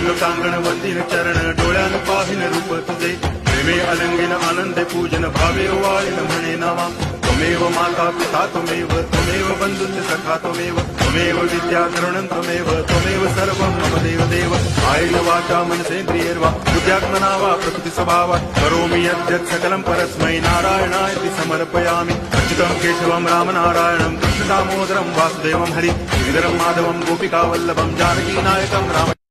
लोकांगण वंदिन चरण डोळ्यान पाहिन रूप तुझे प्रेमे अलंगिन आनंद पूजन भावे वाळीन म्हणे नावा त्वमेव माता पिता त्वमेव बंधुश्च सखा त्वमेव विद्या द्रोणं त्वमेव सर्वं मम देव आयेन वाचा मनसेन्द्रियैर्वा बुद्ध्यात्मना वा प्रकृति स्वभावात् करोमि यद्यत् सकलं परस्मै नारायणायति समर्पयामि अच्युतं केशवं रामनारायणं कृष्णदामोदरं वासुदेवं हरि श्रीधरं माधवं गोपिकावल्लभं जानकीनायकं राम